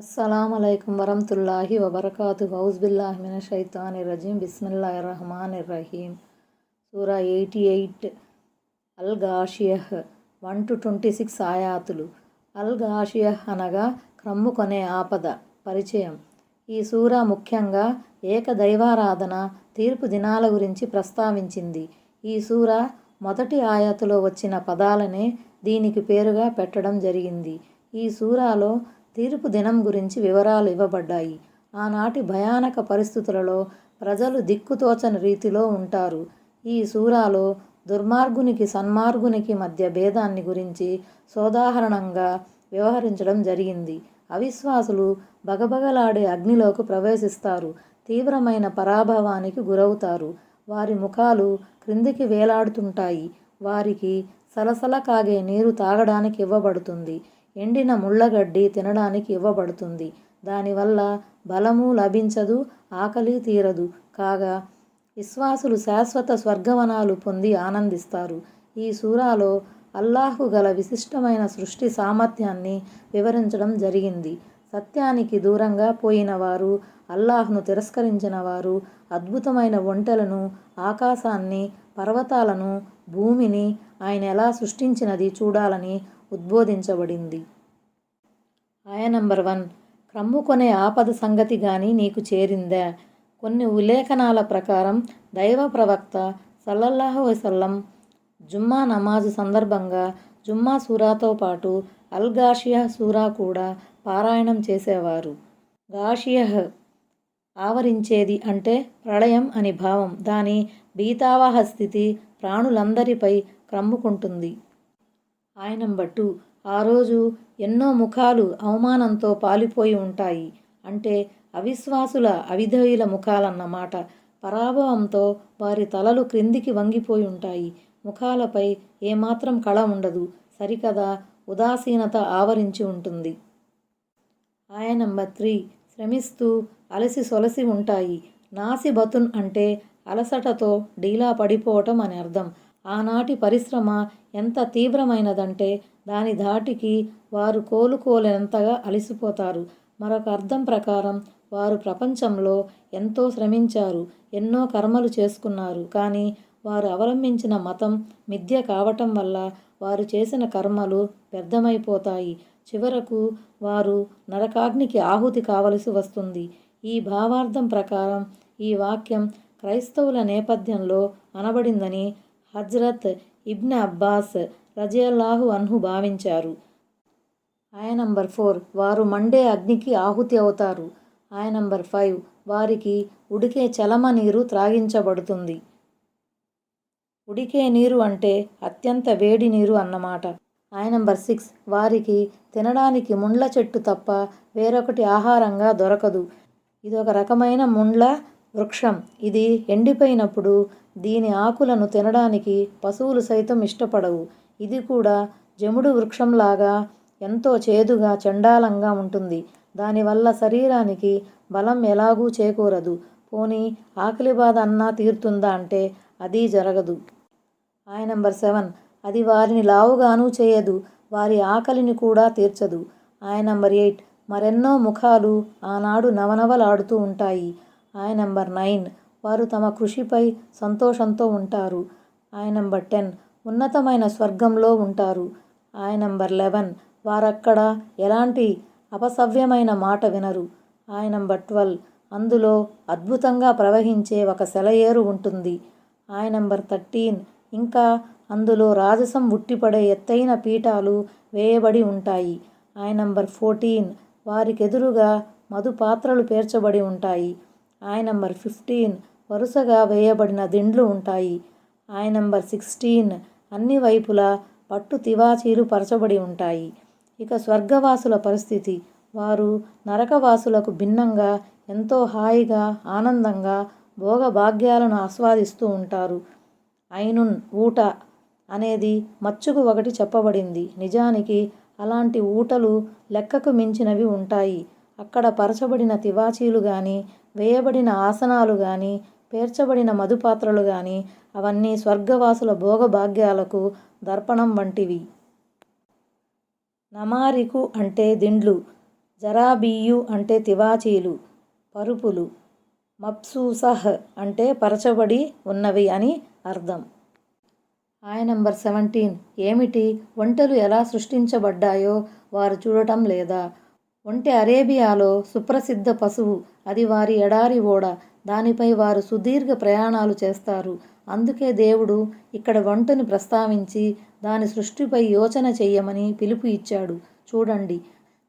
అస్సలాముఅలైకుం వరహ్మతుల్లాహి వబరకాతుహు ఔజుబిల్లాహి మినశ్శైతానిర్రజీం బిస్మిల్లాహిర్రహమానిర్రహీం. సూరా 88 అల్ గాషియహ్ 1-26 ఆయాతులు. అల్ గాషియహ్ అనగా క్రమ్ముకొనే ఆపద. పరిచయం. ఈ సూరా ముఖ్యంగా ఏకదైవారాధన, తీర్పు దినాల గురించి ప్రస్తావించింది. ఈ సూరా మొదటి ఆయతులో వచ్చిన పదాలనే దీనికి పేరుగా పెట్టడం జరిగింది. ఈ సూరాలో తీర్పు దినం గురించి వివరాలు ఇవ్వబడ్డాయి. ఆనాటి భయానక పరిస్థితులలో ప్రజలు దిక్కుతోచని రీతిలో ఉంటారు. ఈ సూరాలో దుర్మార్గునికి సన్మార్గునికి మధ్య భేదాన్ని గురించి సోదాహరణంగా వ్యవహరించడం జరిగింది. అవిశ్వాసులు బగబగలాడే అగ్నిలోకి ప్రవేశిస్తారు, తీవ్రమైన పరాభవానికి గురవుతారు. వారి ముఖాలు క్రిందికి వేలాడుతుంటాయి. వారికి సలసల కాగే నీరు తాగడానికి ఇవ్వబడుతుంది. ఎండిన ముళ్ళగడ్డి తినడానికి ఇవ్వబడుతుంది. దానివల్ల బలము లభించదు, ఆకలి తీరదు. కాగా విశ్వాసులు శాశ్వత స్వర్గవనాలు పొంది ఆనందిస్తారు. ఈ సూరాలో అల్లాహ్కు గల విశిష్టమైన సృష్టి సామర్థ్యాన్ని వివరించడం జరిగింది. సత్యానికి దూరంగా పోయిన వారు, అల్లాహ్ను తిరస్కరించిన వారు అద్భుతమైన ఒంటెలను, ఆకాశాన్ని, పర్వతాలను, భూమిని ఆయన ఎలా సృష్టించినది చూడాలని ఉద్బోధించబడింది. ఆయ నంబర్ 1. క్రమ్ముకొనే ఆపద సంగతి గాని నీకు చేరిందా? కొన్ని ఉల్లేఖనాల ప్రకారం దైవ ప్రవక్త సల్లల్లాహు అలైహి వసల్లం జుమ్మా నమాజు సందర్భంగా జుమ్మా సూరాతో పాటు అల్ గాషియహ్ సూరా కూడా పారాయణం చేసేవారు. గాషియహ్ ఆవరించేది అంటే ప్రళయం అని భావం. దాని భీతావహ స్థితి ప్రాణులందరిపై క్రమ్ముకుంటుంది. ఆయ నంబర్ 2. ఆ రోజు ఎన్నో ముఖాలు అవమానంతో పాలిపోయి ఉంటాయి. అంటే అవిశ్వాసుల, అవిధేయుల ముఖాలన్నమాట. పరాభవంతో వారి తలలు క్రిందికి వంగిపోయి ఉంటాయి. ముఖాలపై ఏమాత్రం కళ ఉండదు. సరికదా ఉదాసీనత ఆవరించి ఉంటుంది. ఆయ నంబర్ 3. శ్రమిస్తూ అలసి సొలసి ఉంటాయి. నాసిబతున్ అంటే అలసటతో డీలా పడిపోవటం అని అర్థం. ఆనాటి పరిశ్రమ ఎంత తీవ్రమైనదంటే దాని ధాటికి వారు కోలుకోలేనంతగా అలసిపోతారు. మరొక అర్థం ప్రకారం వారు ప్రపంచంలో ఎంతో శ్రమించారు, ఎన్నో కర్మలు చేసుకున్నారు. కానీ వారు అవలంబించిన మతం మిథ్య కావటం వల్ల వారు చేసిన కర్మలు వ్యర్థమైపోతాయి. చివరకు వారు నరకాగ్నికి ఆహుతి కావలసి వస్తుంది. ఈ భావార్థం ప్రకారం ఈ వాక్యం క్రైస్తవుల నేపథ్యంలో అనబడిందని హజ్రత్ ఇబ్న్ అబ్బాస్ రజియల్లాహు అన్హు భావించారు. ఆయ నంబర్ 4. వారు మండే అగ్నికి ఆహుతి అవుతారు. ఆయ నంబర్ 5. వారికి ఉడికే చలమ నీరు త్రాగించబడుతుంది. ఉడికే నీరు అంటే అత్యంత వేడి నీరు అన్నమాట. ఆయ నంబర్ 6. వారికి తినడానికి ముండ్ల చెట్టు తప్ప వేరొకటి ఆహారంగా దొరకదు. ఇదొక రకమైన ముండ్ల వృక్షం. ఇది ఎండిపోయినప్పుడు దీని ఆకులను తినడానికి పశువులు సైతం ఇష్టపడవు. ఇది కూడా జముడు వృక్షంలాగా ఎంతో చేదుగా, చండాలంగా ఉంటుంది. దానివల్ల శరీరానికి బలం ఎలాగూ చేకూరదు. పోనీ ఆకలి బాధ అన్నా తీరుతుందా అంటే అదీ జరగదు. ఆయ నంబర్ 7. అది వారిని లావుగానూ చేయదు, వారి ఆకలిని కూడా తీర్చదు. ఆయ నంబర్ 8. మరెన్నో ముఖాలు ఆనాడు నవనవలాడుతూ ఉంటాయి. ఆయ నంబర్ 9. వారు తమ కృషిపై సంతోషంతో ఉంటారు. ఆయ నంబర్ 10. ఉన్నతమైన స్వర్గంలో ఉంటారు. ఆయ నంబర్ 11. వారక్కడ ఎలాంటి అపసవ్యమైన మాట వినరు. ఆయ నంబర్ 12. అందులో అద్భుతంగా ప్రవహించే ఒక సెలయేరు ఉంటుంది. ఆయ నంబర్ 13. ఇంకా అందులో రాజసం ఉట్టిపడే ఎత్తైన పీఠాలు వేయబడి ఉంటాయి. ఆయ నంబర్ 14. వారికెదురుగా మధు పాత్రలు పేర్చబడి ఉంటాయి. ఆయ నంబర్ 15. వరుసగా వేయబడిన దిండ్లు ఉంటాయి. ఆయ నంబర్ 16. అన్ని వైపులా పట్టు తివాచీలు పరచబడి ఉంటాయి. ఇక స్వర్గవాసుల పరిస్థితి. వారు నరకవాసులకు భిన్నంగా ఎంతో హాయిగా, ఆనందంగా భోగభాగ్యాలను ఆస్వాదిస్తూ ఉంటారు. ఐనున్ ఊట అనేది మచ్చుకు ఒకటి చెప్పబడింది. నిజానికి అలాంటి ఊటలు లెక్కకు మించినవి ఉంటాయి. అక్కడ పరచబడిన తివాచీలు గాని, వేయబడిన ఆసనాలు గాని, పేర్చబడిన మధుపాత్రలు గాని అవన్నీ స్వర్గవాసుల భోగభాగ్యాలకు దర్పణం వంటివి. నమారికు అంటే దిండ్లు. జరాబియు అంటే తివాచీలు, పరుపులు. మబ్సూసహ్ అంటే పరచబడి ఉన్నవి అని అర్థం. ఆయా నంబర్ 17. ఏమిటి? ఒంటెలు ఎలా సృష్టించబడ్డాయో వారు చూడటం లేదా? ఒంటె అరేబియాలో సుప్రసిద్ధ పశువు. అది వారి ఎడారి ఓడ. దానిపై వారు సుదీర్ఘ ప్రయాణాలు చేస్తారు. అందుకే దేవుడు ఇక్కడ ఒంటెను ప్రస్తావించి దాని సృష్టిపై యోచన చెయ్యమని పిలుపు ఇచ్చాడు. చూడండి,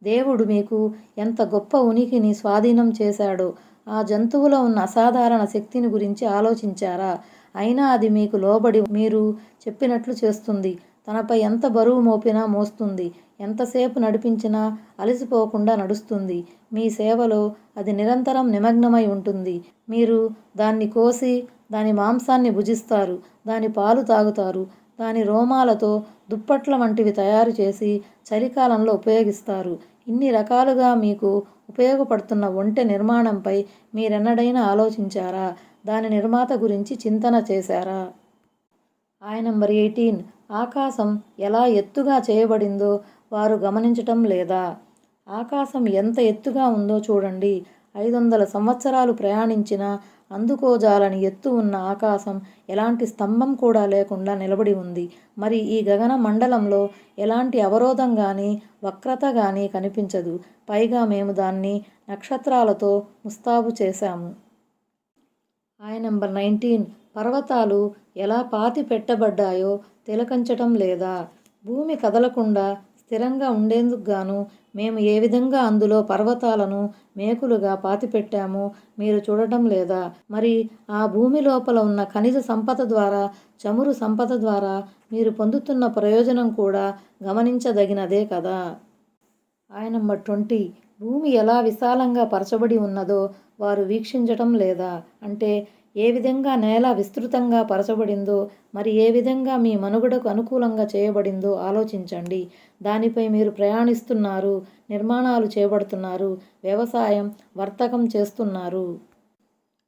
దేవుడు మీకు ఎంత గొప్ప ఉనికిని స్వాధీనం చేశాడో. ఆ జంతువులో ఉన్న అసాధారణ శక్తిని గురించి ఆలోచించారా? అయినా అది మీకు లోబడి మీరు చెప్పినట్లు చేస్తుంది. తనపై ఎంత బరువు మోపినా మోస్తుంది. ఎంతసేపు నడిపించినా అలసిపోకుండా నడుస్తుంది. మీ సేవలో అది నిరంతరం నిమగ్నమై ఉంటుంది. మీరు దాన్ని కోసి దాని మాంసాన్ని భుజిస్తారు. దాని పాలు తాగుతారు. దాని రోమాలతో దుప్పట్ల వంటివి తయారు చేసి చలికాలంలో ఉపయోగిస్తారు. ఇన్ని రకాలుగా మీకు ఉపయోగపడుతున్న ఒంటె నిర్మాణంపై మీరెన్నడైనా ఆలోచించారా? దాని నిర్మాత గురించి చింతన చేశారా? ఆయా నంబర్ 18. ఆకాశం ఎలా ఎత్తుగా చేయబడిందో వారు గమనించటం లేదా? ఆకాశం ఎంత ఎత్తుగా ఉందో చూడండి. 500 సంవత్సరాలు ప్రయాణించినా అందుకోజాలని ఎత్తు ఉన్న ఆకాశం ఎలాంటి స్తంభం కూడా లేకుండా నిలబడి ఉంది. మరి ఈ గగన మండలంలో ఎలాంటి అవరోధం కానీ వక్రత కానీ కనిపించదు. పైగా మేము దాన్ని నక్షత్రాలతో ముస్తాబు చేశాము. ఆయా నంబర్ 19. పర్వతాలు ఎలా పాతి పెట్టబడ్డాయో తిలకించటం లేదా? భూమి కదలకుండా స్థిరంగా ఉండేందుకు గాను మేము ఏ విధంగా అందులో పర్వతాలను మేకులుగా పాతిపెట్టామో మీరు చూడటం లేదా? మరి ఆ భూమి లోపల ఉన్న ఖనిజ సంపద ద్వారా, చమురు సంపద ద్వారా మీరు పొందుతున్న ప్రయోజనం కూడా గమనించదగినదే కదా. ఆయా నంబర్ 20. భూమి ఎలా విశాలంగా పరచబడి ఉన్నదో వారు వీక్షించటం లేదా? అంటే ఏ విధంగా నేల విస్తృతంగా పరచబడిందో, మరి ఏ విధంగా మీ మనుగడకు అనుకూలంగా చేయబడిందో ఆలోచించండి. దానిపై మీరు ప్రయాణిస్తున్నారు, నిర్మాణాలు చేపడుతున్నారు, వ్యవసాయం, వర్తకం చేస్తున్నారు.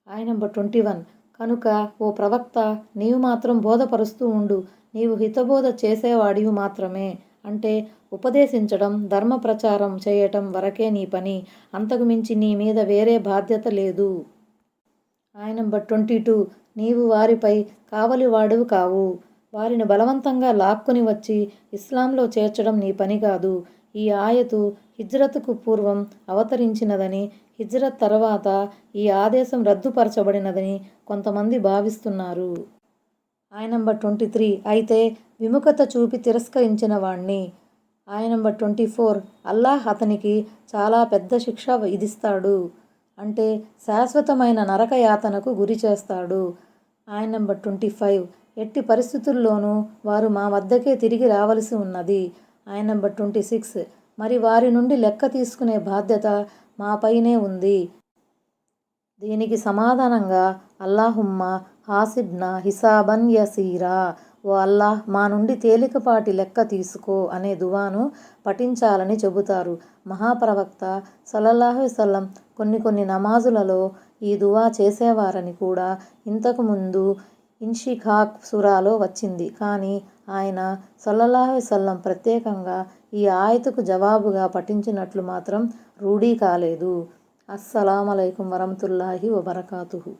ఆయా నంబర్ 21. కనుక ఓ ప్రవక్త, నీవు మాత్రం బోధపరుస్తూ ఉండు. నీవు హితబోధ చేసేవాడివి మాత్రమే. అంటే ఉపదేశించడం, ధర్మ ప్రచారం చేయటం వరకే నీ పని. అంతకు మించి నీ మీద వేరే బాధ్యత లేదు. ఆయా నంబర్ 22. నీవు వారిపై కావలివాడివి కావు. వారిని బలవంతంగా లాక్కొని వచ్చి ఇస్లాంలో చేర్చడం నీ పని కాదు. ఈ ఆయతు హిజ్రత్కు పూర్వం అవతరించినదని, హిజ్రత్ తర్వాత ఈ ఆదేశం రద్దుపరచబడినదని కొంతమంది భావిస్తున్నారు. ఆయా నంబర్ 23. అయితే విముఖత చూపి తిరస్కరించిన వాణ్ణి. ఆయా నంబర్ 24. అల్లాహ్ అతనికి చాలా పెద్ద శిక్ష విధిస్తాడు. అంటే శాశ్వతమైన నరకయాతనకు గురి చేస్తాడు. ఆయా నంబర్ 25. ఎట్టి పరిస్థితుల్లోనూ వారు మా వద్దకే తిరిగి రావలసి ఉన్నది. ఆయా నంబర్ 26. మరి వారి నుండి లెక్క తీసుకునే బాధ్యత మాపైనే ఉంది. దీనికి సమాధానంగా అల్లాహుమ్మ హాసిబ్నా హిసాబన్ యసీరా, ఓ అల్లాహ్ మా నుండి తేలికపాటి లెక్క తీసుకో అనే దువాను పఠించాలని చెబుతారు. మహాప్రవక్త సల్లల్లాహు అలైహి వసల్లం కొన్ని నమాజులలో ఈ దువా చేసేవారని కూడా ఇంతకుముందు ఇన్షిఖాక్ సూరాలో వచ్చింది. కానీ ఆయన సల్లల్లాహు అలైహి వసల్లం ప్రత్యేకంగా ఈ ఆయతుకు జవాబుగా పఠించినట్లు మాత్రం రూఢీ కాలేదు. అస్సలాము అలైకుం వరహ్మతుల్లాహి వబరకాతుహు.